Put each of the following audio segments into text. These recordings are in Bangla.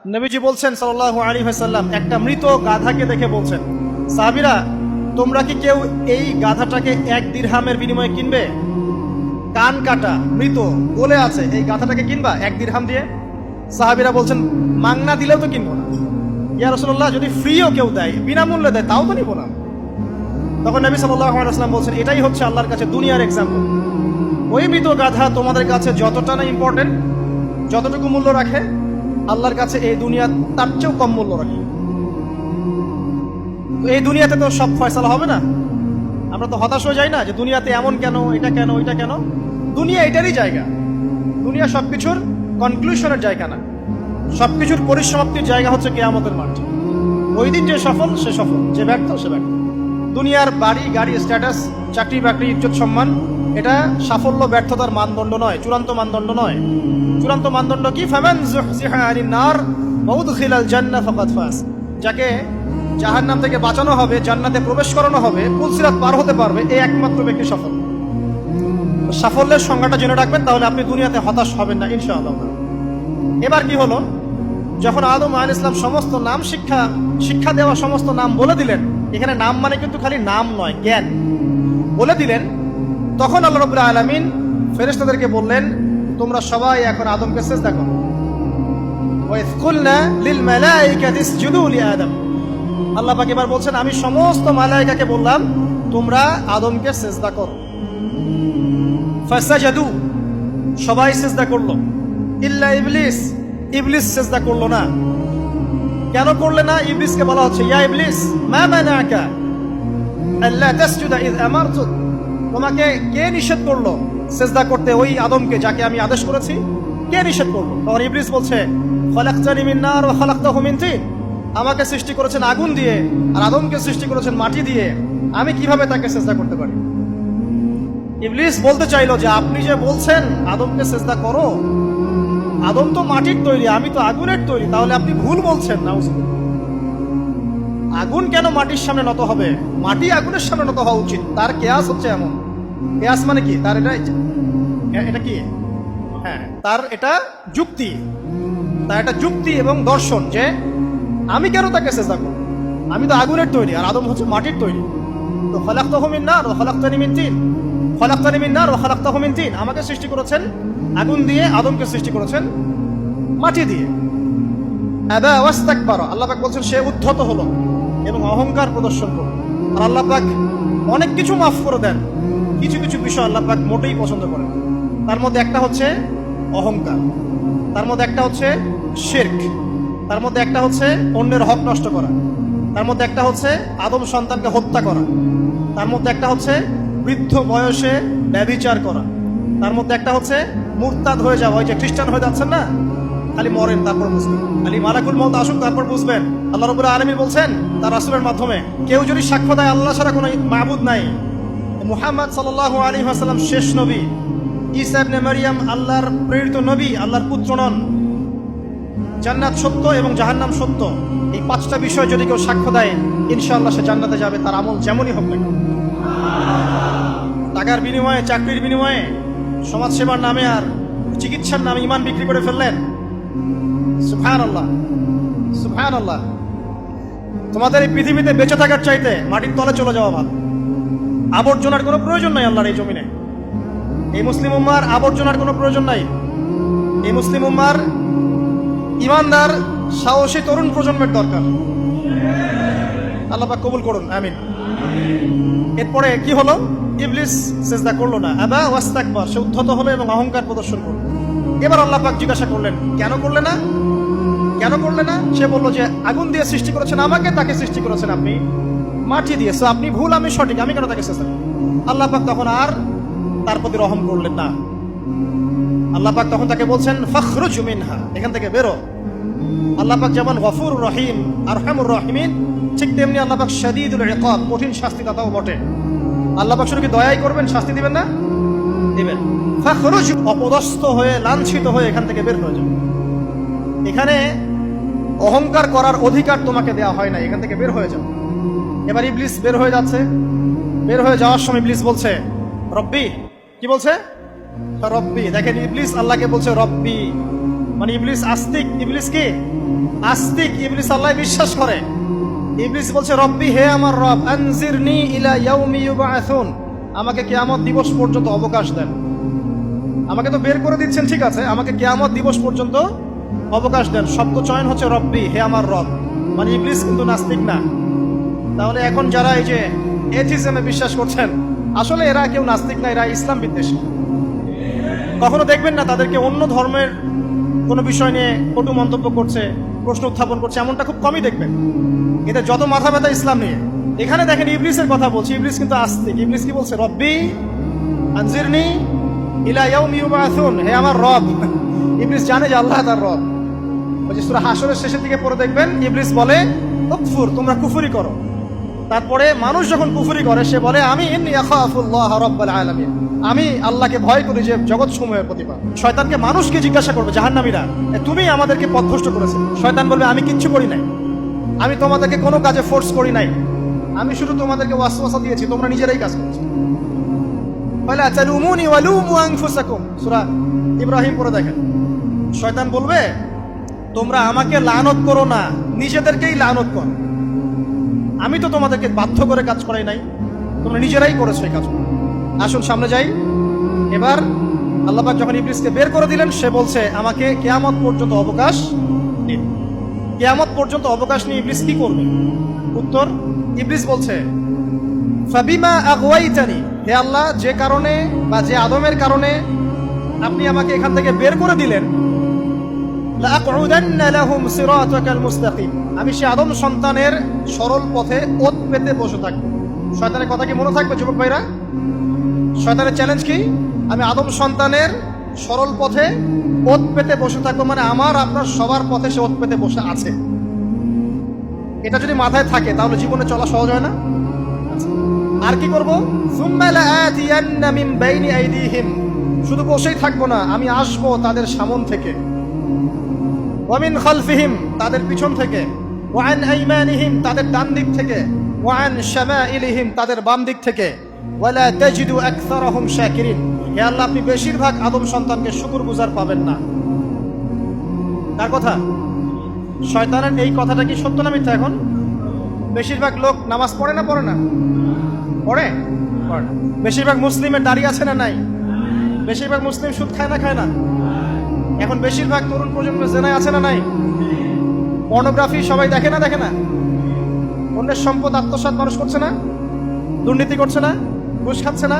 নবীজি বলছেন সাল্লাল্লাহু আলাইহি ওয়াসাল্লাম, একটা মৃত গাধাকে দেখে বলছেন, সাহাবীরা তোমরা কি কেউ এই গাধাটাকে 1 দিরহামের বিনিময়ে কিনবে? কান কাটা মৃত বলে আছে, এই গাধাটাকে কিনবা 1 দিরহাম দিয়ে? সাহাবীরা বলছেন, মাংনা দিলেও তো কিনবো না। ইয়া রাসূলুল্লাহ, যদি ফ্রিও কেউ দেয়, বিনামূল্যে দেয়, তাও তো নিব না। তখন নবী সাল্লাল্লাহু আলাইহি ওয়াসাল্লাম বলছেন, এটাই হচ্ছে আল্লাহর কাছে দুনিয়ার এক্সাম্পল। ওই মৃত গাধা তোমাদের কাছে যতটা না ইম্পর্টেন্ট, যতটুকু মূল্য রাখে, আল্লাহর কাছে এই দুনিয়া তার চেয়েও কম মূল্য রাখে। এই দুনিয়াতে তো সব ফয়সালা হবে না। আমরা তো হতাশ হয়ে যাই না যে দুনিয়াতে এমন কেন, এটা কেন, ওইটা কেন। দুনিয়া এটারই জায়গা। দুনিয়া সবকিছুর কনক্লুশনের জায়গা না, সবকিছুর পরিসমাপ্তির জায়গা হচ্ছে কিয়ামতের মাঠ। ওই দিন যে সফল সে সফল, যে ব্যর্থ সে ব্যর্থ। দুনিয়ার বাড়ি গাড়ি, স্ট্যাটাস, চাকরি বাকরি, ইজ্জত সম্মান, এটা সাফল্য ব্যর্থতার মানদণ্ড নয়, চূড়ান্ত মানদণ্ড নয়। চূড়ান্ত মানদণ্ড কি? ফামান যুহজিহা আনিন নার ওয়া উদখিলাল জান্নাহ ফাকাদ ফাজ। যাকে জাহান্নাম থেকে বাঁচানো হবে, জান্নাতে প্রবেশ করানো হবে, পুলসিরাত পার হতে পারবে, এই একমাত্র ব্যক্তি সফল। সাফল্যের সংজ্ঞাটা জেনে রাখবেন, তাহলে আপনি দুনিয়াতে হতাশ হবেন না ইনশাআল্লাহ। এবার কি হলো, যখন আদম আলাইহিস সালাম সমস্ত নাম শিক্ষা দেওয়া সমস্ত নাম বলে দিলেন, এখানে নাম মানে কিন্তু খালি নাম নয়, জ্ঞান বলে দিলেন, তখন আল্লাহ রাব্বুল আলামিন ফেরেশতাদেরকে বললেন, তোমরা সবাই এখন আদমকে সিজদা করো। ওয়া ইয কুলনা লিল মালাইকাতি ইসজুদু লি আদম। আল্লাহ পাক এবার বলছেন, আমি সমস্ত মালায়েকাকে বললাম তোমরা আদমকে সিজদা করো। ফাসাজাদু, সবাই সিজদা করলো, ইল্লা ইবলিস, ইবলিস সিজদা করলো না। কেন করলে না? ইবলিসকে বলা হচ্ছে, ইয়া ইবলিস মা মানাকা আল্লা তাসজুদা ইয আমারতুক। তোমাকে কে নিষেধ করলো সিজদা করতে ওই আদমকে, যাকে আমি আদেশ করেছি? কে নিষেধ করলো? তখন ইবলিস বলছে, খলাকতানি মিন নার ওয়া খলাকতাহু মিন তিন। আমাকে সৃষ্টি করেছেন আগুন দিয়ে, আর আদমকে সৃষ্টি করেছেন মাটি দিয়ে, আমি কিভাবে তাকে সিজদা করতে পারি? ইবলিস বলতে চাইলো যে আপনি যে বলছেন আদমকে সিজদা করো, আদম তো মাটির তৈরি, আমি তো আগুনের তৈরি, তাহলে আপনি ভুল বলছেন। নাউজুবিল্লাহ। আগুন কেন মাটির সামনে নত হবে? মাটি আগুনের সামনে নত হওয়া উচিত। তার কেয়াস হচ্ছে এমন। কেয়াস মানে কি? তার এটা কি? হ্যাঁ, তার এটা যুক্তি, তার এটা যুক্তি এবং দর্শন যে আমি কেন তাকে সিজদা করব? আমি তো আগুনের তৈরি, আর আদম হচ্ছে মাটির তৈরি। তো খলাকতাহু মিন নার ওয়া খলাকতানি মিন তিন, খলাকতানি মিন নার ওয়া খলাকতাহু মিন তিন। আমাকে সৃষ্টি করেছেন আগুন দিয়ে, আদমকে সৃষ্টি করেছেন মাটি দিয়ে। আবা ওয়াস্তাকবারা, আল্লাহ পাক বলছেন সে উদ্ধত হলো এবং অহংকার প্রদর্শন করলো। আর আল্লাহ পাক অনেক কিছু মাফ করে দেন, কিছু কিছু বিষয় আল্লাহ পাক মোটেই পছন্দ করেন। তার মধ্যে একটা হচ্ছে অহংকার, তার মধ্যে একটা হচ্ছে শিরক, তার মধ্যে একটা হচ্ছে অন্যের হক নষ্ট করা, তার মধ্যে একটা হচ্ছে আদম সন্তানকে হত্যা করা, তার মধ্যে একটা হচ্ছে বৃদ্ধ বয়সে ব্যভিচার করা, তার মধ্যে একটা হচ্ছে মুরতাদ হয়ে যাওয়া। ওই যে খ্রিস্টান হয়ে যাচ্ছেন না, খালি মরেন তারপর বুঝবেন, খালি মালাকুল মউত আসুক তারপর বুঝবেন। আল্লাহ রাব্বুল আলামিন বলছেন তার রাসূলের মাধ্যমে, কেউ যদি সাক্ষ্য দেয় আল্লাহ ছাড়া কোনো মাবুদ নাই, মুহাম্মদ সাল্লাল্লাহু আলাইহি ওয়াসাল্লাম শেষ নবী, ঈসা ইবনে মারইয়াম আল্লাহর প্রেরিত নবী, আল্লাহর পুত্র নন, জান্নাত সত্য এবং জাহান্নাম সত্য, এই 5টা বিষয় যদি কেউ সাক্ষ্য দেয়, ইনশাআল্লাহ সে জান্নাতে যাবে, তার আমল যেমনই হোক না। টাকার বিনিময়ে, চাকরির বিনিময়ে, সমাজসেবার নামে আর চিকিৎসার নামে ঈমান বিক্রি করে ফেললেন, সুবহানাল্লাহ, সুবহানাল্লাহ। তোমাদের এই পৃথিবীতে বেঁচে থাকার চাইতে মাটির তলে চলে যাওয়া ভালো। আবর্জনার কোনো প্রয়োজন নাই আল্লাহর এই জমিনে। এই মুসলিম উম্মার আবর্জনার কোনো প্রয়োজন নাই। এই মুসলিম উম্মার ইমানদার সাহসী তরুণ প্রজন্মের দরকার। আল্লাহ পাক কবুল করুন, আমিন। এরপরে কি হলো? ইবলিস সিজদা করলো না, আবা ওয়াস্তাকবার, সে উদ্ধত হলো এবং অহংকার প্রদর্শন করলো। এবার আল্লাহ পাক জিজ্ঞাসা করলেন, কেন করলে না? কেন করলে না? সে বলল যে আগুন দিয়ে সৃষ্টি করেছেন আমাকে, তাকে সৃষ্টি করেছেন আপনি মাটি দিয়ে, সো আপনি ভুল, আমি সঠিক, আমি কেন তাকে সিজদা করব? আল্লাহ পাক তখন আর তার প্রতি রহম করলেন না। আল্লাহ পাক তখন তাকে বলছেন, ফাখরুজ মিনহা, এখান থেকে বেরো। আল্লাহ পাক যেমন গফুর রহিম, আরহামুর রাহিমিন, ঠিক তেমনি আল্লাহ পাক শাদীদুল ইকাব, কঠিন শাস্তি দাতাও বটে। আল্লাহ পাক শুধু কি দয়াই করবেন, শাস্তি দিবেন না? দিবেন। ফাখরুজ, অপদস্থ হয়ে, লাঞ্ছিত হয়ে এখান থেকে বের হয়ে যাও। এখানে অহংকার করার অধিকার তোমাকে দেওয়া হয় না, এখান থেকে বের হয়ে যাও। এবার ইবলিস বের হয়ে যাচ্ছে। বের হয়ে যাওয়ার সময় ইবলিস বলছে রব্বি। কি বলছে? রব্বি। দেখেন, ইবলিস আল্লাহকে বলছে রব্বি। মানে ইবলিস আস্তিক। ইবলিস কি আস্তিক? ইবলিস আল্লাহ বিশ্বাস করে। ইবলিস বলছে রব্বি, হে আমার রব, আনজিরনি ইলা ইয়াউমি ইউবআসুন, আমাকে কিয়ামত দিবস পর্যন্ত অবকাশ দেন। আমাকে তো বের করে দিচ্ছেন, ঠিক আছে, আমাকে কিয়ামত দিবস পর্যন্ত অবকাশ দেন। শব্দ চয়ন হচ্ছে রব্বি, হে আমার রব। মানে ইবলিস কিন্তু নাস্তিক না। তাহলে এখন যারা এই যে এথিজমে বিশ্বাস করছেন, আসলে এরা কেউ নাস্তিক না, এরা ইসলাম বিদ্বেষী। কখনো দেখবেন না তাদেরকে অন্য ধর্মের কোনো বিষয় নিয়ে কটু মন্তব্য করছে, প্রশ্ন উত্থাপন করছে, এমনটা খুব কমই দেখবেন। এদের যত মাথা ব্যথা ইসলাম নিয়ে। এখানে দেখেন ইবলিসের কথা বলছি, ইবলিস কিন্তু আস্তিক। ইবলিস কি বলছে? রব্বি আনজিরনি ইলা ইয়াউমি ইউবআসুন, হে আমার রব। ইবলিস জানে যে আল্লাহ তার রব। ওই যে সূরা হাশরের শেষের দিকে পড়ে দেখবেন ইবলিস বলে উকফুর, তোমরা কুফরি করো। তারপরে মানুষ যখন কুফরি করে সে বলে আমি ইন্নী আখাফুল্লাহ রাব্বাল আলামিন, আমি আল্লাহকে ভয় করি যে জগৎ সমূহের প্রতিপালক। শয়তানকে মানুষকে জিজ্ঞাসা করবে, জাহান্নামীরা, তুমি আমাদেরকে পথভ্রষ্ট করেছো। শয়তান বলবে আমি কিচ্ছু করি নাই, আমি তোমাদেরকে কোনো কাজে ফোর্স করি নাই, আমি শুধু তোমাদেরকে ওয়াসওয়াসা দিয়েছি, তোমরা নিজেরাই কাজ করছো। ওয়ালা তালুমুনি ওয়ালুমু আনফুসাকুম, সূরা ইব্রাহিম পড়ে দেখেন। শয়তান বলবে তোমরা আমাকে লানত করো না, নিজেদেরকেই লানত করো, আমি তো তোমাদেরকে বাধ্য করে কাজ করাই নাই, তোমরা নিজেরাই করেছো এই কাজ। আসুন সামনে যাই। এবার আল্লাহ পাক যখন ইবলিসকে বের করে দিলেন, সে বলছে আমাকে কিয়ামত পর্যন্ত অবকাশ দিন। কিয়ামত পর্যন্ত অবকাশ নিয়ে ইবলিস কি করবে? উত্তর, ইবলিস বলছে ফাবিমা আগওয়াইতানি, হে আল্লাহ, যে কারণে বা যে আদমের কারণে আপনি আমাকে এখান থেকে বের করে দিলেন, লাআকউদান্না লাহুম সিরাতাকাল মুস্তাকিম, আমি সে আদম সন্তানের সরল পথে ওত পেতে বসে থাকবো। শয়তানের কথা কি মনে থাকবে যুবক ভাইরা? শয়তানের চ্যালেঞ্জ কি? আমি আদম সন্তানের সরল পথে ওত পেতে বসে থাকবো, মানে আমার আপনার সবার পথে সে ওত পেতে বসে আছে। এটা যদি মাথায় থাকে তাহলে জীবনে চলা সহজ হয় না? আর কি করবো? সুম্মা লাআতিয়ান্না মিন বাইনি আইদিহিম, শুধু বসেই থাকবো না, আমি আসবো তাদের সামন থেকে, ওয়া মিন খালফিহিম, তাদের পিছন থেকে, ওয়া আন আইমানিহিম, তাদের ডান দিক থেকে, ওয়া আন শামাইলিহিম, তাদের বাম দিক থেকে, ওয়ালা তাজিদু আকসারাহুম শাকিরিন, হে আল্লাহ, আপনি বেশিরভাগ আদম সন্তানকে শুকরগুজার পাবেন না। কার কথা? শয়তানের এই কথাটা কি সত্য না মিথ্যা? এখন বেশিরভাগ লোক নামাজ পড়ে না পড়ে না? পড়ে। বেশিরভাগ মুসলিমের দাড়ি আছে না নাই? বেশিরভাগ মুসলিম সুদ খায় না খায় না? এখন বেশিরভাগ তরুণ প্রজন্ম জেনায় আছে না নাই? পর্নোগ্রাফি সবাই দেখে না দেখে না? অন্যের সম্পদ আত্মসাৎ মানুষ করছে না? দুর্নীতি করছে না? ঘুষ খাচ্ছে না?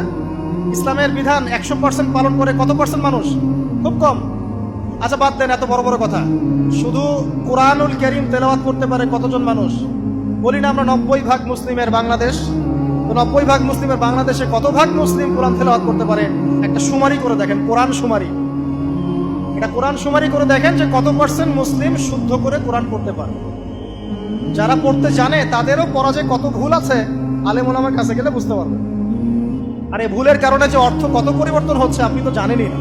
ইসলামের বিধান 100% পালন করে কত পার্সেন্ট মানুষ? খুব কম। আচ্ছা বাদ দেন এত বড় বড় কথা, শুধু কুরআনুল কারীম তেলাওয়াত করতে পারে কতজন মানুষ? বলি না আমরা 90% মুসলিমের বাংলাদেশ, তো 90% মুসলিমের বাংলাদেশে কত ভাগ মুসলিম কোরআন তেলাওয়াত করতে পারে? একটা শুমারি করে দেখেন, কোরআন শুমারি। এটা কোরআন শুমারি করে দেখেন যে কত পার্সেন্ট মুসলিম শুদ্ধ করে কোরআন পড়তে পারে। যারা পড়তে জানে তাদেরও পড়া যে কত ভুল আছে, আলেম ওলামার কাছে গেলে বুঝতে পারবেন। আর এই ভুলের কারণে যে অর্থ কত পরিবর্তন হচ্ছে আপনি তো জানেনই না।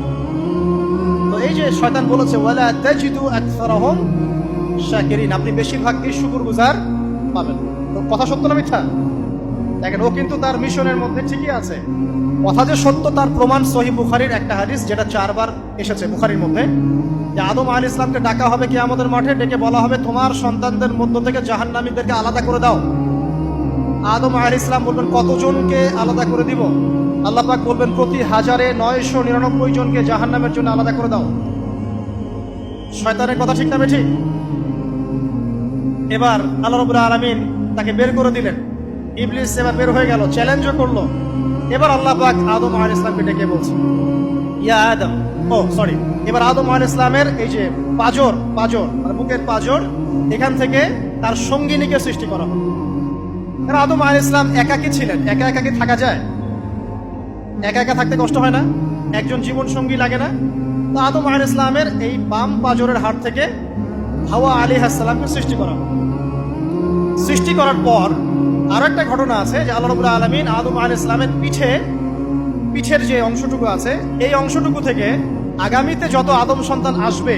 তো এই যে শয়তান বলেছে ওয়ালা তাজিদু আকসারাহুম শাকিরিন, আপনি বেশিরভাগই শুকরগুজার পাবেন। তো কথা সত্য না মিথ্যা? দেখেন, ও কিন্তু তার মিশনের মধ্যে ঠিকই আছে। কথা যে সত্য তার প্রমাণ সহিহ বুখারীর একটা হাদিস, যেটা 4 বার এসেছে বুখারীর মধ্যে, যে আদম আলাইহিস সালামকে ডাকা হবে কিয়ামতের মাঠে, ডেকে বলা হবে তোমার সন্তানদের মধ্য থেকে জাহান্নামীদেরকে আলাদা করে দাও। আদম আলাইহিস সালাম বলবেন কতজনকে আলাদা করে দিব? আল্লাহ পাক বলবেন প্রতি 1099 জনকে জাহান্নামের জন্য আলাদা করে দাও। শয়তানের কথা ঠিক না বেঠিক? এবার আল্লাহ রাব্বুল আলামিন তাকে বের করে দিলেন। ইবলিস এবার বের হয়ে গেল, চ্যালেঞ্জও করলো। এবার আল্লাহ পাক আদম আলাইহিস সালামকে ডেকে বলছে ইয়া আদম, এবার আদম আলাইহিস সালামের এই যে পাজর মানে বুকের পাজর, এখান থেকে তার সঙ্গিনীকে সৃষ্টি করা হলো। কারণ আদম আলাইহিস সালাম একাকী ছিলেন। একা একাকী থাকা যায়? একা একা থাকতে কষ্ট হয় না? একজন জীবন সঙ্গী লাগে না? তো আদম আলাইহিস সালামের এই বাম পাজরের হাড় থেকে হাওয়া আলাইহিস সালামকে সৃষ্টি করা হলো। সৃষ্টি করার পর আরো একটা ঘটনা আছে যে আল্লাহ রাব্বুল আলামিন আদম আলাইহিস সালামের পিঠের যে অংশটুকু আছে, এই অংশটুকু থেকে আগামীতে যত আদম সন্তান আসবে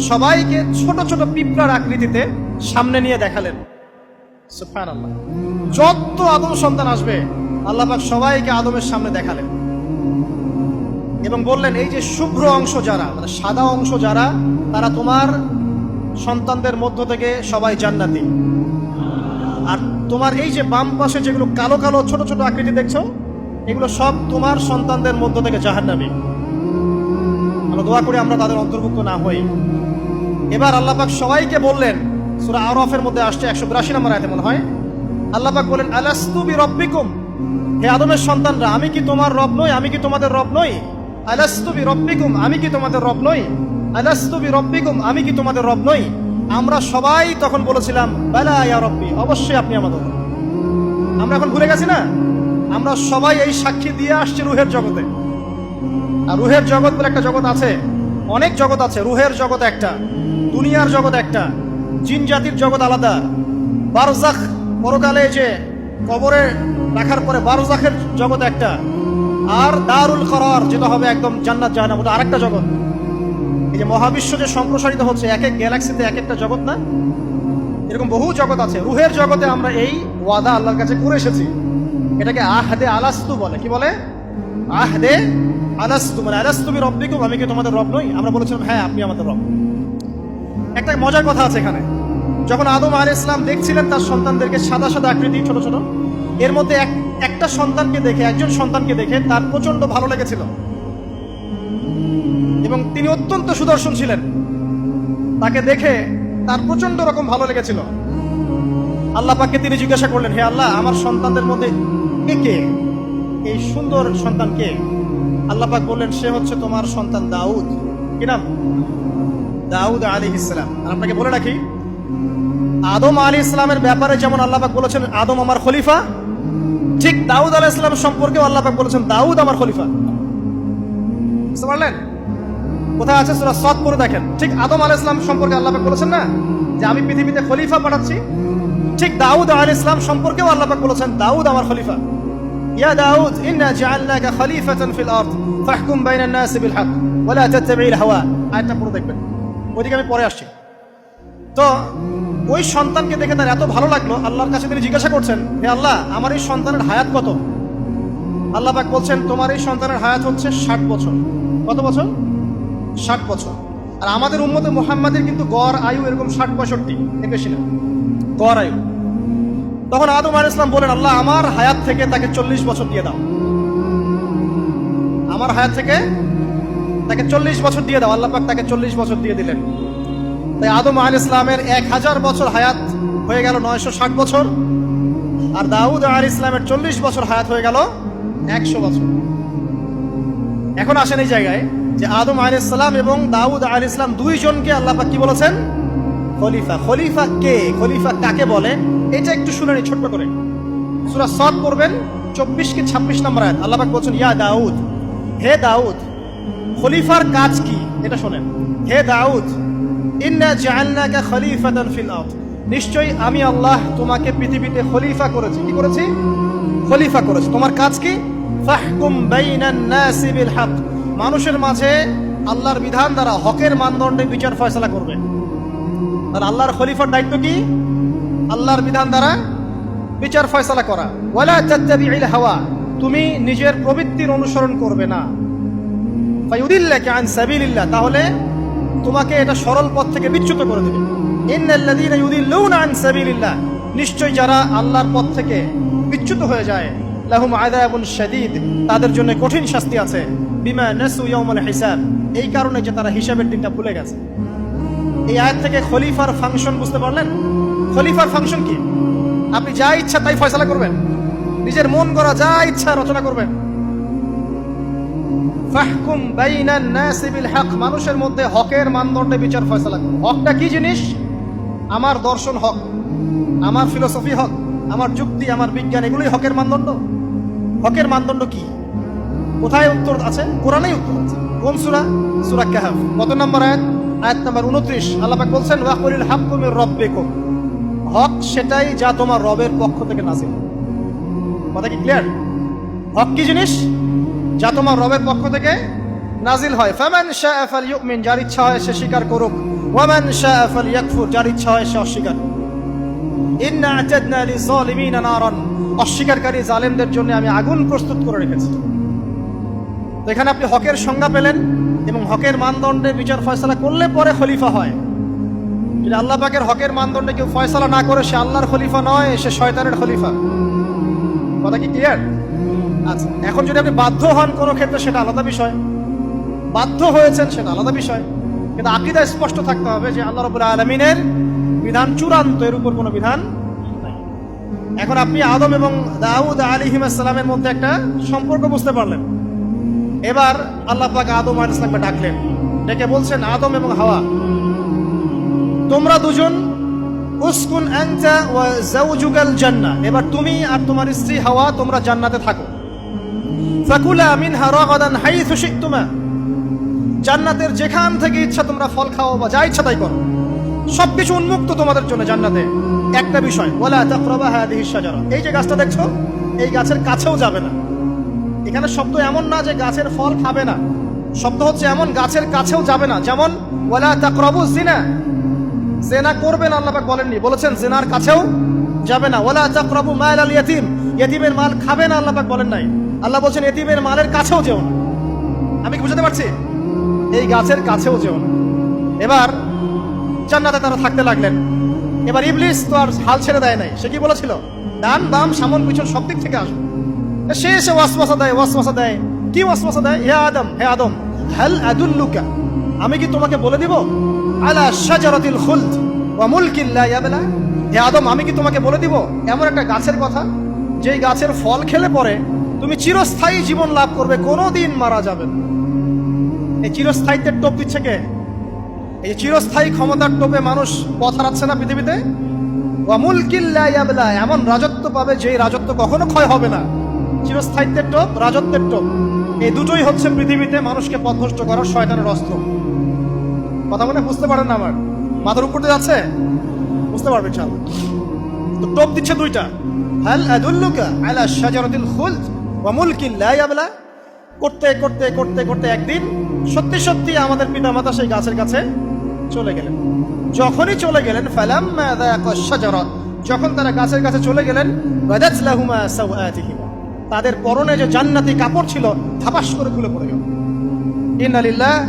সবাইকে ছোট ছোট পিঁপড়ার আকৃতিতে সামনে নিয়ে দেখালেন। সুবহানাল্লাহ। যত আদম সন্তান আসবে আল্লাহ পাক সবাইকে আদমের সামনে দেখালেন। এবং বললেন এই যে শুভ্র অংশ যারা, মানে সাদা অংশ যারা, তারা তোমার সন্তানদের মধ্য থেকে সবাই জান্নাতি। আর তোমার এই যে বাম পাশে যেগুলো কালো কালো ছোট ছোট আকৃতি দেখছো, এগুলো সব তোমার সন্তানদের মধ্য থেকে জাহান্নামী। আমরা দোয়া করি আমরা তাদের অন্তর্ভুক্ত না হই। এবার আল্লাহ পাক সবাইকে বললেন, সূরা আরাফের মধ্যে আসছে 182 নম্বর আয়াতে মনে হয়, আল্লাহ পাক বলেন আলাস্তু বিরব্বিকুম, হে আদমের সন্তানরা, আমি কি তোমার রব নই? আমি কি তোমাদের রব নই? আলাস্তু বিরব্বিকুম, আমি কি তোমাদের রব নই? আলাস্তু বিরব্বিকুম, আমি কি তোমাদের রব নই? আমরা সবাই তখন বলেছিলাম বালা ইয়া রব্বি, অবশ্যই আপনি আমাদের রব। আমরা এখন ভুলে গেছি না? আমরা সবাই এই সাক্ষী দিয়ে আসছি রুহের জগতে। আর রুহের জগৎ বলে একটা জগৎ আছে, অনেক জগৎ আছে। রুহের জগৎ একটা, দুনিয়ার জগৎ একটা, জিন জাতির জগৎ আলাদা, বারজাখ পরকালে যে কবরে রাখার পরে বারজাখের জগৎ একটা, আর দারুল করার যেটা হবে একদম জান্নাত জাহান্নাম, ওটা আরেকটা জগৎ। এই যে মহাবিশ্ব যে সম্প্রসারিত হচ্ছে, এক এক গ্যালাক্সিতে এক একটা জগৎ না, এরকম বহু জগৎ আছে। রুহের জগতে আমরা এই ওয়াদা আল্লাহর কাছে করে এসেছি। এটাকে আহদে আলাস্তু বলে। কি বলে? আহদে আলাস্তু, মানে আলাস্তু বিরব্বিকুম, আমি কি তোমাদের রব নই? আমরা বলেছিলাম হ্যাঁ আপনি আমাদের রব। একটা মজার কথা আছে এখানে, যখন আদম আলাইহিস সালাম দেখছিলেন তার সন্তানদেরকে সাদা সাদা আকৃতি ছোট ছোট, এর মধ্যে একটা সন্তানকে দেখে, একজন সন্তানকে দেখে তার প্রচন্ড ভালো লেগেছিল এবং তিনি অত্যন্ত সুদর্শন ছিলেন। তাকে দেখে তার প্রচন্ড রকম ভালো লেগেছিল। আল্লাহ পাককে তিনি জিজ্ঞাসা করলেন, হে আল্লাহ, আমার সন্তানদের মধ্যে কে, এই সুন্দর সন্তান কে? আল্লাহ পাক বললেন, সে হচ্ছে তোমার সন্তান দাউদ। কি নাম? দাউদ আলাইহিস সালাম। আর আপনাকে বলে রাখি, আদম আলাইহিস সালামের ব্যাপারে যেমন আল্লাহ পাক বলেছেন আদম আমার খলিফা, ঠিক দাউদ আলাইহিস সালাম সম্পর্কেও আল্লাহ পাক বলেছেন দাউদ আমার খলিফা। বুঝতে পারলেন? কোথায় আছে? সূরা সাদ পড়ে দেখেন। ঠিক আদম আলাইহিস সালাম সম্পর্কে আল্লাহ পাক বলেছেন না যে আমি পৃথিবীতে খলিফা পাঠাচ্ছি, ঠিক দাউদ আলাইহিস সালাম সম্পর্কেও আল্লাহ পাক বলেছেন দাউদ আমার খলিফা। ইয়া দাউদ ইন্না জাআলনাকা খলিফাতান ফিল আরদ ফাহকুম বাইনান নাসি বিল হক ওয়া লা তাত্তাবি'ল হাওয়া। আয়াতটা পড়ে দেখবেন, ওইদিকে আমি পরে আসছি। তো ওই সন্তানকে দেখে তার এত ভালো লাগলো, আল্লাহর কাছে তিনি জিজ্ঞাসা করছেন, হে আল্লাহ, আমার এই সন্তানের হায়াত কত? আল্লাহ পাক বলছেন, তোমার এই সন্তানের হায়াত হচ্ছে 60 বছর। কত বছর? 60 বছর। আর আমাদের উম্মতে মুহাম্মাদের কিন্তু গড় আয়ু এরকম 60-65, এর বেশি না গড় আয়ু। তখন আদম আলাইহিস সালাম বলেন, আল্লাহ, আমার হায়াত থেকে তাকে 40 বছর দিয়ে দাও। আমার হায়াত থেকে তাকে 40 বছর দিয়ে দাও। আল্লাহ পাক তাকে 40 বছর দিয়ে দিলেন। তাই আদম আলাইহিস সালামের 1000 বছর হায়াত হয়ে গেল 960 বছর, আর দাউদ আলাইহিস সালামের 40 বছর হায়াত হয়ে গেল 100 বছর। এখন আসেন এই জায়গায় যে আদম আলাইহিস সালাম এবং দাউদ আলাইহিস সালাম দুইজনকে আল্লাহ পাক কি বলেছেন? খলিফা। খলিফা কে? খলিফা কাকে বলে? এটা একটু শুনে নি ছোট্ট করে। সূরা সাদ পড়বেন 24 কি 26 নম্বর আয়াত। আল্লাহ পাক বলছেন, ইয়া দাউদ, হে দাউদ, খলিফার কাজ কি এটা শোনেন। হে দাউদ, ইন্না জাআলনাকা খলিফাতান ফিল আরদ, নিশ্চয়ই আমি আল্লাহ তোমাকে পৃথিবীতে খলিফা করেছি। কি করেছি? খলিফা করেছি। তোমার কাজ কি? ফাহকুম বাইনান নাসি বিল হক, মানুষের মাঝে আল্লাহর বিধান দ্বারা হকের মানদণ্ডে বিচার ফয়সালা করবে। আর আল্লাহর খলিফার দায়িত্ব কি? আল্লাহর বিধান দ্বারা বিচার ফয়সালা করা। ওয়ালা তাত্তাবি'ল হাওয়া, তুমি নিজের প্রবৃত্তির অনুসরণ করবে না। ফায়ুদিল্লাকা আন সাবিলিল্লাহ, তাহলে তোমাকে এটা সরল পথ থেকে বিচ্যুত করে দেবে। ইন্নাল্লাযীনা ইউদিল্লুনা আন সাবিলিল্লাহ, নিশ্চয় যারা আল্লাহর পথ থেকে বিচ্যুত হয়ে যায়, লাহুম আযাবুন শাদীদ, তাদের জন্য কঠিন শাস্তি আছে। বিমা নাসু ইয়াউমাল হিসাব, এই কারণে যে তারা হিসাবের দিনটা ভুলে গেছে। এই আয়াত থেকে খলিফার ফাংশন বুঝতে পারলেন? খলিফার ফাংশন কি? আপনি যা ইচ্ছা তাই ফয়সালা করবেন, নিজের মন গড়া যা ইচ্ছা রচনা করবেন। ফাহকুম বাইনান নাসি বিল হক, মানুষের মধ্যে হকের মানদণ্ডে বিচার ফয়সালা করুন। হকটা কি জিনিস? আমার দর্শন হক, আমার ফিলোসফি হক, আমার যুক্তি, আমার বিজ্ঞান, এগুলোই হকের মানদণ্ড। হকের মানদণ্ড কি? কোথায় উত্তর আছে? কোরআনেই উত্তর আছে। কোন সূরা? সূরা কাহফ। কত নম্বর আয়াত? আয়াত নাম্বার 29। আল্লাহ পাক বলছেন, ওয়া কুলিল হাক্কু মির রাব্বিকুম, হক সেটাই যা তোমার রবের পক্ষ থেকে নাযিল। কথা কি ক্লিয়ার? হক কি জিনিস? যা তোমার রবের পক্ষ থেকে নাজিল হয়। ফামান শাআ ফালইউমিন, যার ইচ্ছা হয় সে স্বীকার করুক। ওয়ামান শাআ ফালইয়াকফুর, যার ইচ্ছা হয় সে অস্বীকার। ইন্না আ'তাদনা লিযালিমিনা নারান, অস্বীকারী জালেমদের জন্য আমি আগুন প্রস্তুত করে রেখেছি। তো এখানে আপনি হকের সংজ্ঞা পেলেন এবং হকের মানদণ্ডে বিচার ফয়সালা করলে পরে খলিফা হয়। যদি আল্লাহ পাকের হকের মানদণ্ডে কেউ ফয়সালা না করে সে আল্লাহর খলিফা নয়, সে শয়তানের খলিফা। কথা কি ক্লিয়ার? আচ্ছা, এখন যদি আপনি বাধ্য হন কোনো ক্ষেত্রে সেটা আলাদা বিষয়, বাধ্য হয়েছেন সেটা আলাদা বিষয়, কিন্তু আকীদা স্পষ্ট থাকতে হবে যে আল্লাহ রাব্বুল আলামিনের বিধান চূড়ান্ত, এর উপর কোনো বিধান নাই। এখন আপনি আদম এবং দাউদ আলাইহিস সালামের মধ্যে একটা সম্পর্ক বুঝতে পারলেন। এবার আল্লাহ পাক আদম আলাইহিস সালামকে ডাকলেন, ডেকে বলছেন, আদম এবং হাওয়া, তোমরা দুজন উসকুন আনতা ওয়া যাওজুকাল জান্নাহ, এবার তুমি আর তোমার স্ত্রী হাওয়া তোমরা জান্নাতে থাকো। ফাকুলা মিনহা রাগাদান হাইথু শি'তুমা, জান্নাতের যেখান থেকে ইচ্ছা তোমরা ফল খাও বা যা ইচ্ছা তাই করো, সবকিছু উন্মুক্ত তোমাদের জন্য জান্নাতে। একটা বিষয়, ওয়ালা তাকরাবা হাদিহিশ শাজারা, এই যে গাছটা দেখছো এই গাছের কাছেও যাবে না। এখানে শব্দ এমন না যে গাছের ফল খাবে না, শব্দ হচ্ছে এমন গাছের কাছেও যাবে না। যেমন ওয়ালা তাকরাবু জিনা, জিনা করবে না আল্লাহ পাক বলেননি, বলেছেন জিনার কাছেও যাবে না। ওয়ালা তাকরাবু মাল আল ইয়াতীম, ইয়াতীমের মাল খাবে না আল্লাহ পাক বলেন নাই, আল্লাহ বলছেন ইয়াতীমের মালের কাছেও যেও না। আমি কি বুঝাতে পারছি? এই গাছের কাছেও যেও না। এবার জান্নাতে তারা থাকতে লাগলেন। এবার ইবলিস তো আর হাল ছেড়ে দেয় নাই, সে কি বলেছিল, ডান বাম সামন পিছন সব দিক থেকে আসো। সে এসে ওয়াসওয়াসা দেয়। কি ওয়াসওয়াসা দেয়? হে আদম হাল আদুল্লুকা, আমি কি তোমাকে বলে দিব, আলা শাজারাতিল খুলদ ওয়া মুলকিন লা ইয়াবলা, হে আদম আমি কি তোমাকে বলে দিব এমন একটা গাছের কথা যেই গাছের ফল খেলে পরে তুমি চিরস্থায়ী জীবন লাভ করবে, কোনোদিন মারা যাবে না। এই চিরস্থায়িত্বের টোপ দিচ্ছে কে? এই চিরস্থায়ী ক্ষমতার টোপে মানুষ পথ হারাচ্ছে না পৃথিবীতে। ওয়া মুলকিন লা ইয়াবলা, এমন রাজত্ব পাবে যেই রাজত্ব কখনো ক্ষয় হবে না। চিরস্থায়িত্বের টোপ, রাজত্বের টোপ, এই দুটোই হচ্ছে পৃথিবীতে মানুষকে পথভ্রষ্ট করার শয়তানের অস্ত্র। কথা মনে বুঝতে পারেন না? আমার মাথার উপর দিয়ে যাচ্ছে, বুঝতে পারবেন ইনশাআল্লাহ। তো টোপ দিচ্ছে দুইটা, হাল আদুল্লুকা আলা শাজারাতিল খুলদ ওয়া মুলকিন লা ইয়াবলা। করতে করতে করতে করতে একদিন সত্যি সত্যি আমাদের পিতামাতা সেই গাছের কাছে চলে গেলেন। যখনই চলে গেলেন, ফালাম্মা যায়াকা শাজারা, যখন তারা গাছের কাছে চলে গেলেন, বাদাত লাহুমা সাওআতিহিমা, তাদের পরনে যে জান্নাতি কাপড় ছিল ধাপাস করে খুলে পড়ে গেল। ইন্না লিল্লাহি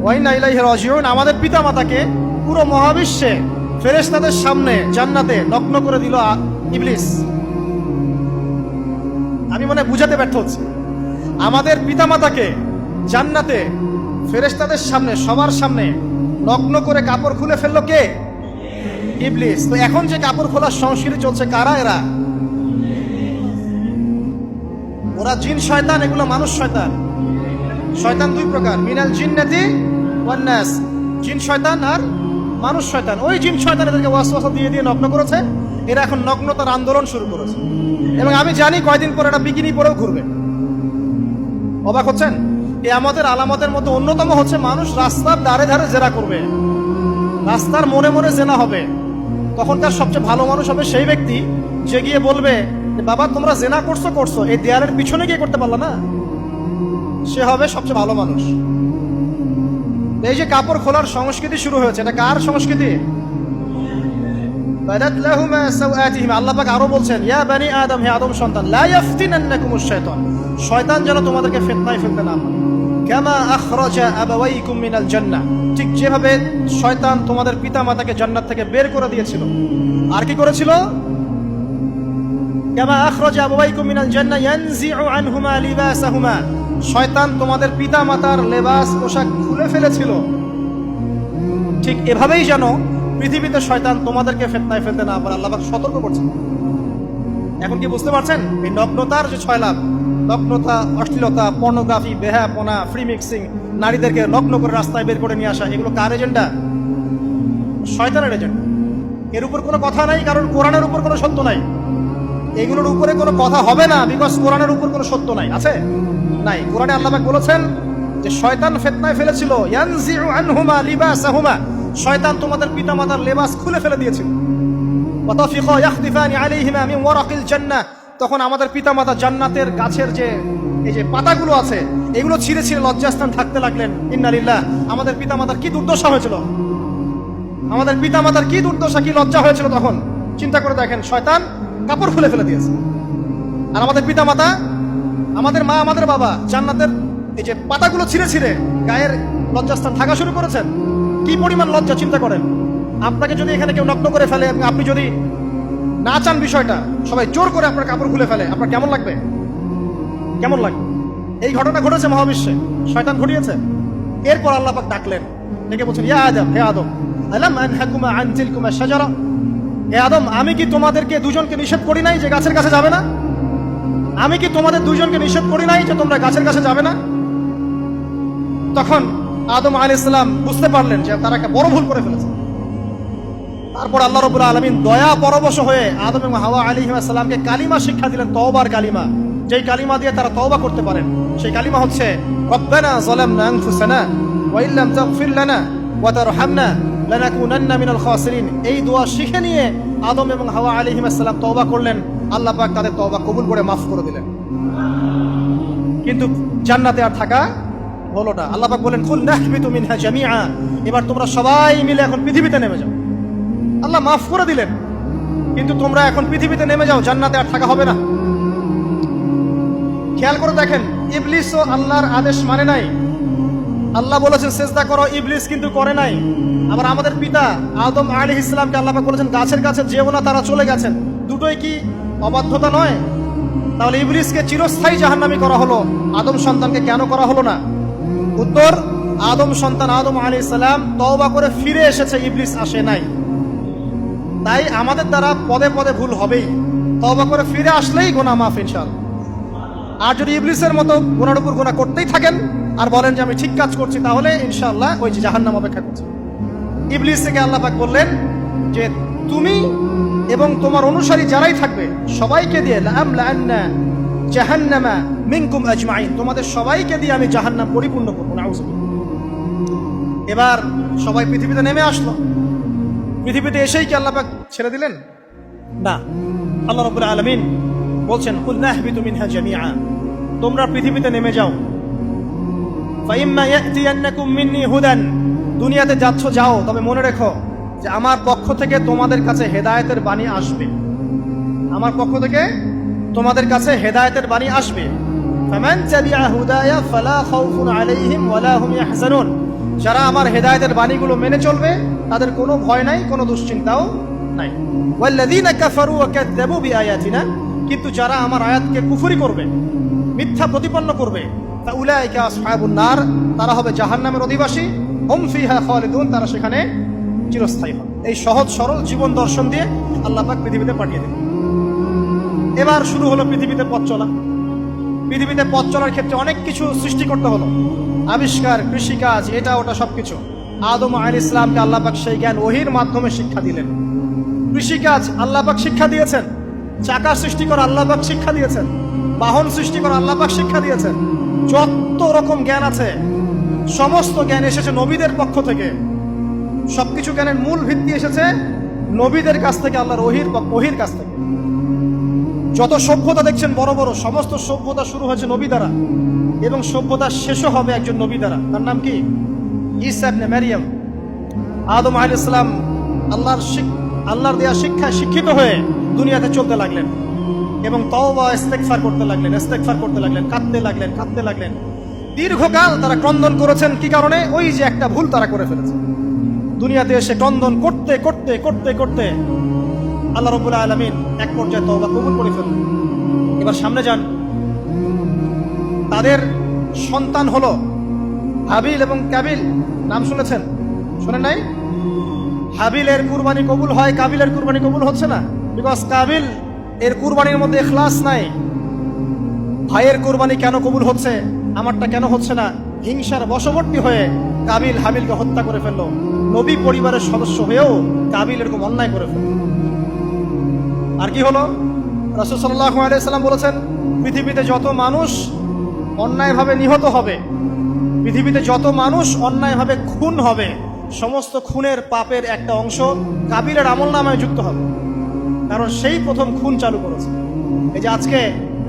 ওয়া ইন্না ইলাইহি রাজিউন। আমাদের পিতামাতাকে পুরো মহাবিশ্বে ফেরেশতাদের সামনে জান্নাতে নগ্ন করে দিল ইবলিস। আমি মনে বুঝাতে ব্যর্থ হচ্ছি, আমাদের পিতামাতাকে জান্নাতে ফেরেশতাদের সামনে সবার সামনে নগ্ন করে কাপড় খুলে ফেললো কে? ইবলিস। তো এখন যে কাপড় খোলার সংস্কৃতি চলছে, কারা এরা? ওরা জিন শয়তান, এগুলো মানুষ শয়তান। শয়তান দুই প্রকার, মিনাল জিন্নাতি ওয়ান নাস, জিন শয়তান আর মানুষ শয়তান। ওই জিন শয়তান এদেরকে ওয়াসওয়াসা দিয়ে দিয়ে নগ্ন করেছে, এরা এখন নগ্নতার আন্দোলন শুরু করেছে। এবং আমি জানি কয়দিন পর এটা বিকিনি পরেও ঘুরবে। অবাক হচ্ছেন? কিয়ামতের আলামতের মধ্যে অন্যতম হচ্ছে মানুষ রাস্তার ধারে ধারে জেনা করবে, রাস্তার মনে মনে জেনা হবে। তখন তার সবচেয়ে ভালো মানুষ হবে সেই ব্যক্তি যে গিয়ে বলবে, বাবা তোমরা জেনা করছো, এই দেয়ালের পিছনে গিয়ে করতে পারলা না, সে হবে সবচেয়ে ভালো মানুষ। এই যে কাপড় খোলার সংস্কৃতি শুরু হয়েছে, এটা কার সংস্কৃতি? বাদাত লাহুমা সাওআতিহিমা। আল্লাহ পাক আরো বলছেন, ইয়া বানি আদম, হে আদম সন্তান, লা ইয়াফতিনান্নাকুমুশ শাইতান, শয়তান যেন তোমাদেরকে ফিতনায় ফেলতে না পারে। কামা আখরাজা আবাওয়াইকুম মিনাল জান্নাহ, ঠিক যেভাবে শয়তান তোমাদের পিতামাতাকে জান্নাত থেকে বের করে দিয়েছিল। আর কি করেছিল? কামা আখরাজা আবাওয়াইকুম মিনাল জান্নাহ ইয়ানজিউ আনহুমা লিবাসাহুমা, শয়তান তোমাদের পিতামাতার লেবাস পোশাক খুলে ফেলেছিল। ঠিক এভাবেই যেন পৃথিবীতে শয়তান তোমাদেরকে ফিতনায় ফেলতে না পারে, আল্লাহ পাক সতর্ক করছেন। এখন কি বুঝতে পারছেন? এই নগ্নতার যে 6 লাভ, নগ্নতা, অশ্লীলতা, পর্নোগ্রাফি, বেহায়াপনা, ফ্রি মিক্সিং, নারীদেরকে নগ্ন করে রাস্তায় বের করে নিয়ে আসা, এগুলো কার এজেন্ডা? শয়তানের এজেন্ডা। এর উপর কোনো কথা নাই, কারণ কোরআনের উপর কোনো সত্য নাই। এগুলোর উপরে কোনো কথা হবে না, বিকজ কোরআনের উপর কোনো সত্য নাই। আছে? নাই। কোরআনে আল্লাহ পাক বলেছেন যে শয়তান ফিতনায় ফেলেছিল, ইয়ানজিউ আনহুমা লিবাসাহুমা, শয়তান তোমাদের পিতামাতার লেবাস খুলে ফেলে দিয়েছিল। ওয়া তাফিকা ইয়াখদিফানি আলাইহিমা মিন ওয়ারাকিল জান্নাহ, তখন আমাদের পিতামাতা জান্নাতের গাছের যে এই যে পাতাগুলো আছে এগুলো ছিঁড়ে ছিঁড়ে লজ্জাস্থান থাকতে লাগলেন। ইন্না লিল্লাহ। আমাদের পিতামাতার কি দুর্দশা হয়েছিল, আমাদের পিতামাতার কি দুর্দশা, কি লজ্জা হয়েছিল তখন। চিন্তা করে দেখেন, শয়তান কাপড় খুলে ফেলে দিয়েছে। আর আমাদের পিতামাতা, আমাদের মা, আমাদের বাবা জান্নাতের এই যে পাতাগুলো ছিঁড়ে ছিঁড়ে গায়ের লজ্জাস্থান ঢাকা শুরু করেছেন, কি পরিমাণ লজ্জা চিন্তা করেন। আপনাকে যদি এখানে কেউ নগ্ন করে ফেলে, আপনি যদি না চান বিষয়টা, সবাই জোর করে আপনার কাপড় খুলে ফেলে, আপনার কেমন লাগবে? কেমন লাগবে? এই ঘটনা ঘটেছে মহাবিশ্বে, শয়তান ঘটিয়েছে। এরপর আল্লাহ পাক ডাকলেন, ডেকে বলছেন, ইয়া আদম, হে আদম, আলাম আনহাকুমা আন তিলকুমা শাজারা, হে আদম, আমি কি তোমাদেরকে দুজনকে নিষেধ করি নাই যে গাছের কাছে যাবে না? আমি কি তোমাদের দুজনকে নিষেধ করি নাই যে তোমরা গাছের কাছে যাবে না? তখন আদম আলাইহিস সালাম বুঝতে পারলেন যে তারা একটা বড় ভুল করে ফেলেছে। তারপর আল্লাহ রাব্বুল আলামিন দয়া পরবশ হয়ে আদম এবং হাওয়া আলাইহিস সালামকে কালিমা শিক্ষা দিলেন, তওবার কালিমা, যেই কালিমা দিয়ে তারা তওবা করতে পারেন। সেই কালিমা হচ্ছে রব্বানা যালামনা আনফুসানা ওয়া ইল্লাম তাগফির লানা ওয়া তারহামনা লানাকুনান্না মিনাল খাসিরিন। এই দোয়া শিখে নিয়ে আদম এবং হাওয়া আলাইহিস সালাম তওবা করলেন। আল্লাহ পাক তাদের তওবা কবুল করে মাফ করে দিলেন। কিন্তু জান্নাতে আর থাকা হলো না। আল্লাহ পাক বলেন, কুল নাহবিতু মিনহা জামিআ, এবার তোমরা সবাই মিলে এখন পৃথিবীতে নেমে যাও। আল্লাহ মাফ করে দিলেন, কিন্তু তোমরা এখন পৃথিবীতে নেমে যাও, জান্নাতে আর থাকা হবে না। খেয়াল করে দেখেন, ইবলিসও আল্লাহর আদেশ মানে নাই। আল্লাহ বলেছেন সিজদা করো, ইবলিস কিন্তু করে নাই। আবার আমাদের পিতা আদম আলাইহিস সালামকে আল্লাহ পাক বলেছেন গাছের কাছে যেও না, তারা চলে গেছেন। দুটোই কি অবাধ্যতা নয়? তাহলে ইবলিসকে চিরস্থায়ী জাহান্নামী করা হলো, আদম সন্তানকে কেন করা হলো না? উত্তর, আদম সন্তান আদম আলাইহিস সালাম তওবা করে ফিরে এসেছে, ইবলিস আসে নাই। তাই আমাদের দ্বারা পদে পদে ভুল হবেই, তওবা করে ফিরে আসলেই গুনাহ মাফ ইনশাআল্লাহ। আর যদি ইবলিসের মতো গুনার উপর গুনাহ করতেই থাকেন আর বলেন যে আমি ঠিক কাজ করছি, তাহলে ইনশাআল্লাহ ওই যে জাহান্নাম অপেক্ষা করছে। ইবলিস থেকে আল্লাহ পাক বললেন যে তুমি এবং তোমার অনুসারী যারাই থাকবে সবাইকে দিয়ে লাআমলাআন্না জাহান্নামা মিনকুম আজমাইন, তোমাদের সবাইকে দিয়ে আমি জাহান্নাম পরিপূর্ণ করব। নাউযুবিল্লাহ। এবার সবাই পৃথিবীতে নেমে আসলো। পৃথিবীতে এসেই কি আল্লাহ পাক ছেড়ে দিলেন? না, আল্লাহ রাব্বুল আলামিন বলছেন, কুল নাহবিতু মিনহা জামিআ, তোমরা পৃথিবীতে নেমে যাও। ফাইম্মা ইয়াতিয়ান্নাকুম মিন্নি হুদান, দুনিয়াতে যাচ্ছ যাও, তবে মনে রেখো যে আমার পক্ষ থেকে তোমাদের কাছে হেদায়েতের বাণী আসবে। আমার পক্ষ থেকে তোমাদের কাছে হেদায়েতের বাণী আসবে। ফামান তাবিআ হুদায়া ফালা খাউফুন আলাইহিম ওয়ালা হুম ইয়াহজানুন, যারা আমার হেদায়েতের বাণীগুলো মেনে চলবে তাদের কোনো ভয় নাই, কোনো দুশ্চিন্তাও নাই। ওয়াল্লাযীনা কাফারু ওয়া কাযযাবু বিআয়াতিনা, কিন্তু যারা আমার আয়াতকে কুফরি করবে, মিথ্যা প্রতিপন্ন করবে, ফাউলাইকা আসহাবুন নার, তারা হবে জাহান্নামের অধিবাসী। হুম ফিহা খালিদুন, তারা সেখানে চিরস্থায়ী হবে। এই সহজ সরল জীবন দর্শন দিয়ে আল্লাহ পাক পৃথিবীতে পাঠিয়ে দিলেন। এবার শুরু হলো পৃথিবীতে পথ চলা। পৃথিবীতে পথ চলার ক্ষেত্রে অনেক কিছু সৃষ্টি করতে হলো, আবিষ্কার, কৃষিকাজ, এটা ওটা সবকিছু। আদম আলাইহিস সালামকে আল্লাহ পাক সেই জ্ঞান ওহীর মাধ্যমে শিক্ষা দিলেন। কৃষিকাজ আল্লাহ পাক শিক্ষা দিয়েছেন, চাকা সৃষ্টি করা আল্লাহ পাক শিক্ষা দিয়েছেন, বাহন সৃষ্টি করা আল্লাহ পাক শিক্ষা দিয়েছেন। যত রকম জ্ঞান আছে সমস্ত জ্ঞান এসেছে নবীদের পক্ষ থেকে। সবকিছু জ্ঞানের মূল ভিত্তি এসেছে নবীদের কাছ থেকে, আল্লাহর ওহীর কাছ থেকে। যত সভ্যতা দেখছেন বড় বড়, সমস্ত সভ্যতা শুরু হয়েছে নবী দ্বারা, এবং সভ্যতা শেষও হবে একজন নবী দ্বারা। তার নাম কি? ঈসা ইবনে মারইয়াম। আদম আলাইহিস সালাম আল্লাহর দেয়া শিক্ষায় শিক্ষিত হয়ে দুনিয়াতে চলতে লাগলেন এবং তওবা ইস্তেগফার করতে লাগলেন, কাঁদতে লাগলেন। দীর্ঘকাল তারা ক্রন্দন করেছেন। কি কারণে? ওই যে একটা ভুল তারা করে ফেলেছে। দুনিয়াতে এসে ক্রন্দন করতে আল্লাহ রাব্বুল আলামিন এক পর্যায়ে তওবা কবুল করে ফেললেন। এবার সামনে যান। তাদের সন্তান হলো হাবিল এবং কাবিল। নাম শুনেছেন? শোনেন নাই? হাবিলের কুরবানি কবুল হয়, কাবিলের কুরবানি কবুল হচ্ছে না। বিকজ কাবিল এর কুরবানির মধ্যে ইখলাস নাই। ভাইয়ের কুরবানি কেন কবুল হচ্ছে, আমারটা কেন হচ্ছে না? হিংসার বশবর্তী হয়ে কাবিল হাবিলকে হত্যা করে ফেললো। নবী পরিবারের সদস্য হয়েও কাবিল এরকম অন্যায় করে ফেলল। আর কি হলো? রাসূল সাল্লাল্লাহু আলাইহি সাল্লাম বলেছেন, পৃথিবীতে যত মানুষ অন্যায়ভাবে নিহত হবে, পৃথিবীতে যত মানুষ অন্যায়ভাবে খুন হবে, সমস্ত খুনের পাপের একটা অংশ কাবিলের আমলনামায় যুক্ত হবে। কারণ সেই প্রথম খুন চালু করেছে। এই যে আজকে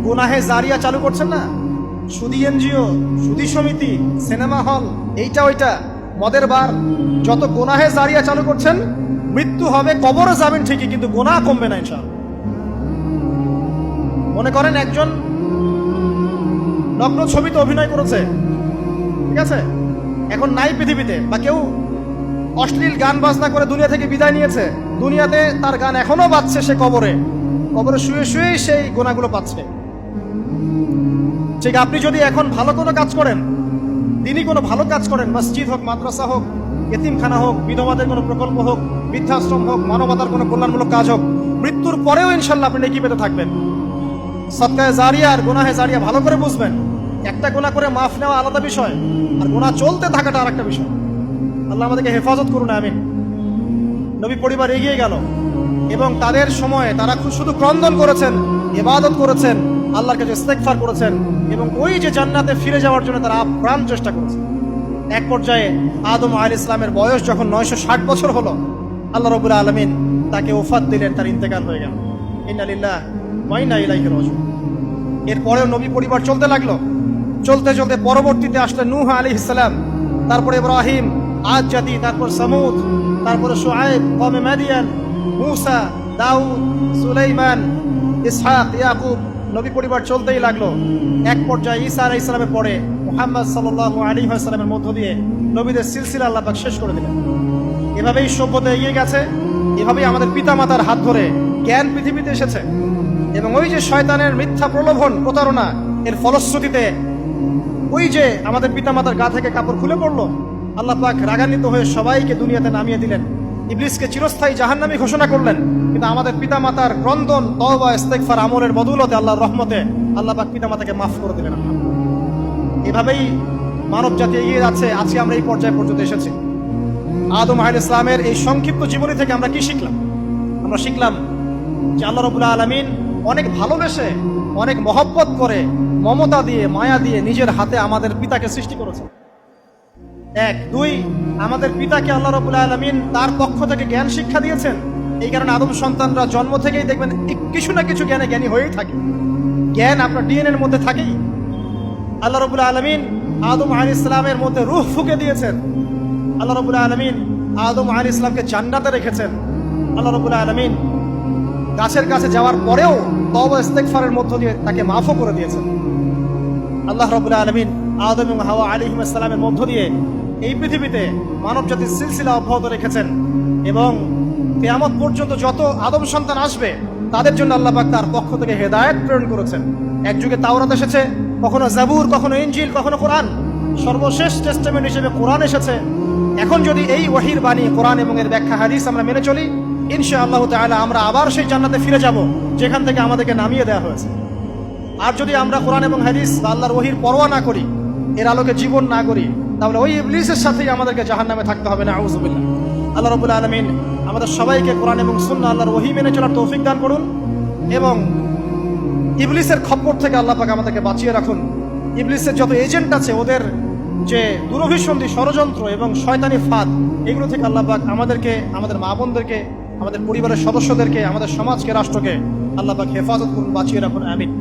গুনাহে জারিয়া চালু করছেন না, সুদী এনজিও, সুদী সমিতি, সিনেমা হল, এইটা ওইটা, মদের বার, যত গুনাহে জারিয়া চালু করছেন, মৃত্যু হবে, কবরে যাবেন ঠিকই, কিন্তু গুনাহ কমবে না ইনশাআল্লাহ। মনে করেন একজন নগ্ন ছবিতে অভিনয় করেছে, ঠিক আছে? এখন নাই পৃথিবীতে, বা কেউ অশ্লীল গান বাজনা করে দুনিয়া থেকে বিদায় নিয়েছে, দুনিয়াতে তার গান এখনো বাজছে, সে কবরে শুয়ে শুয়েই সেই গুনাহগুলো পাচ্ছে। ঠিক আপনি যদি এখন ভালো কোনো কাজ করেন, দিনই কোনো ভালো কাজ করেন, মসজিদ হোক, মাদ্রাসা হোক, এতিমখানা হোক, বিধবাদের কোনো প্রকল্প হোক, বৃদ্ধাশ্রম হোক, মানবতার কোনো কল্যাণমূলক কাজ হোক, মৃত্যুর পরেও ইনশাল্লাহ আপনি নেকি পেতে থাকবেন। সদকায়ে জারিয়া আর গুনাহে জারিয়া ভালো করে বুঝবেন। একটা গুনাহ করে মাফ নেওয়া আলাদা বিষয়, আর গুনাহ চলতে থাকাটা আরেকটা বিষয়। আল্লাহ আমাদেরকে হেফাজত করুন, আমিন। নবী পরিবার এগিয়ে গেল এবং তাদের সময়ে তারা শুধু ক্রন্দন করেছেন, ইবাদত করেছেন, আল্লাহর কাছে ইস্তেগফার করেছেন এবং ওই যে জান্নাতে ফিরে যাওয়ার জন্য তারা আপ্রাণ চেষ্টা করেছেন। এক পর্যায়ে আদম আলাইহিস সালামের বয়স যখন 960 বছর হলো, আল্লাহ রাব্বুল আলামিন তাকে ওফাত দিলেন, তার ইন্তেকাল হয়ে গেল। ইন্না লিল্লাহি ওয়া ইন্না ইলাইহি রাজিউন। এরপরেও নবী পরিবার চলতে লাগলো, চলতে চলতে পরবর্তীতে আসলেন নূহ আলাইহিস সালাম, তারপরে ইব্রাহিম, আদ জাতি, তারপর সামুদ, তারপরে শুআয়ব, কওমে মাদিয়ান, মূসা, দাউদ, সুলাইমান, ইসহাক, ইয়াকুব। নবী পরিবার চলতেই লাগলো। এক পর্যায়ে ঈসা আলাইহিস সালামের পরে মুহাম্মদ সাল্লাল্লাহু আলাইহি ওয়াসাল্লামের মধ্য দিয়ে নবীদের সিলসিলা আল্লাহ পাক শেষ করে দিলেন। এভাবেই সভ্যতা এগিয়ে গেছে, এভাবেই আমাদের পিতামাতার হাত ধরে জ্ঞান পৃথিবীতে এসেছে। এবং ওই যে শয়তানের মিথ্যা প্রলোভন, প্রতারণা, এর ফলশ্রুতিতে ওই যে আমাদের পিতামাতার গা থেকে কাপড় খুলে পড়লো, আল্লাহ পাক রাগান্বিত হয়ে সবাইকে দুনিয়াতে নামিয়ে দিলেন, ইবলিসকে চিরস্থায়ী জাহান্নামী ঘোষণা করলেন। কিন্তু আমাদের পিতামাতার ক্রন্দন, তওবা, ইস্তেগফার, আমলের বদৌলতে, আল্লাহর রহমতে আল্লাহ পাক পিতামাতাকে মাফ করে দিলেন। এভাবেই মানব জাতি এগিয়ে যাচ্ছে। আজকে আমরা এই পর্যায়ে পর্যন্ত এসেছি। আদম আলাইহিস সালামের এই সংক্ষিপ্ত জীবনী থেকে আমরা কি শিখলাম? আমরা শিখলাম যে আল্লাহ রাব্বুল আলামিন অনেক ভালোবেসে, অনেক মহব্বত করে, মমতা দিয়ে, মায়া দিয়ে নিজের হাতে আমাদের পিতাকে সৃষ্টি করেছেন। এক, দুই, আমাদের পিতাকে আল্লাহ রাব্বুল আলামিন তার পক্ষ থেকে জ্ঞান শিক্ষা দিয়েছেন। এই কারণে আদম সন্তানরা জন্ম থেকেই দেখবেন কিছু না কিছু জ্ঞানে জ্ঞানী হয়েই থাকে। জ্ঞান আপনার ডিএনএর মধ্যে থাকেই। আল্লাহ রাব্বুল আলামিন আদম আলাইহিস সালামের মধ্যে রূহ ফুঁকে দিয়েছেন। আল্লাহ রাব্বুল আলামিন আদম আলাইহিস সালামকে জান্নাতে রেখেছেন। আল্লাহ রাব্বুল আলামিন গাছের কাছে যাওয়ার পরেও তওবা ইস্তেগফারের মধ্য দিয়ে তাকে মাফও করে দিয়েছেন। আল্লাহ রাব্বুল আলামিন আদম এবং হাওয়া আলাইহিস সালামের মধ্য দিয়ে এই পৃথিবীতে মানব জাতির সিলসিলা অব্যাহত রেখেছেন এবং কিয়ামত পর্যন্ত যত আদম সন্তান আসবে তাদের জন্য আল্লাহ পাক তার পক্ষ থেকে হেদায়েত প্রেরণ করেছেন। এক যুগে তাওরাত এসেছে, কখনো জাবুর, কখনো ইনজিল, কখনো কোরআন। সর্বশেষ টেস্টামেন্ট হিসেবে কোরআন এসেছে। এখন যদি এই ওহীর বাণী, কোরআন এবং এর ব্যাখ্যা, হাদিস আমরা মেনে চলি, ইনশাআল্লাহ তাআলা আমরা আবার সেই জান্নাতে ফিরে যাব যেখান থেকে আমাদেরকে নামিয়ে দেওয়া হয়েছে। আর যদি আমরা কোরআন এবং হাদিস বা আল্লাহর ওহীর পরোয়া না করি, এর আলোকে জীবন না করি, তাহলে ওই ইবলিসের সাথেই আমাদেরকে জাহান্নামে থাকতে হবে। না, আউযুবিল্লাহ। আল্লাহ রাব্বুল আলামিন আমাদের সবাইকে কোরআন এবং সুন্নাহ, আল্লাহর ওহী মেনে চলার তৌফিক দান করুন এবং ইবলিসের খপ্পর থেকে আল্লাহ পাক আমাদেরকে বাঁচিয়ে রাখুন। ইবলিসের যত এজেন্ট আছে, ওদের যে দুরভিসন্ধি, ষড়যন্ত্র এবং শয়তানি ফাঁদ, এগুলো থেকে আল্লাহ পাক আমাদেরকে, আমাদের মা বোনদেরকে, আমাদের পরিবারের সদস্যদেরকে, আমাদের সমাজকে, রাষ্ট্রকে আল্লাহ পাক হেফাজত করুন, বাঁচিয়ে রাখুন, আমিন।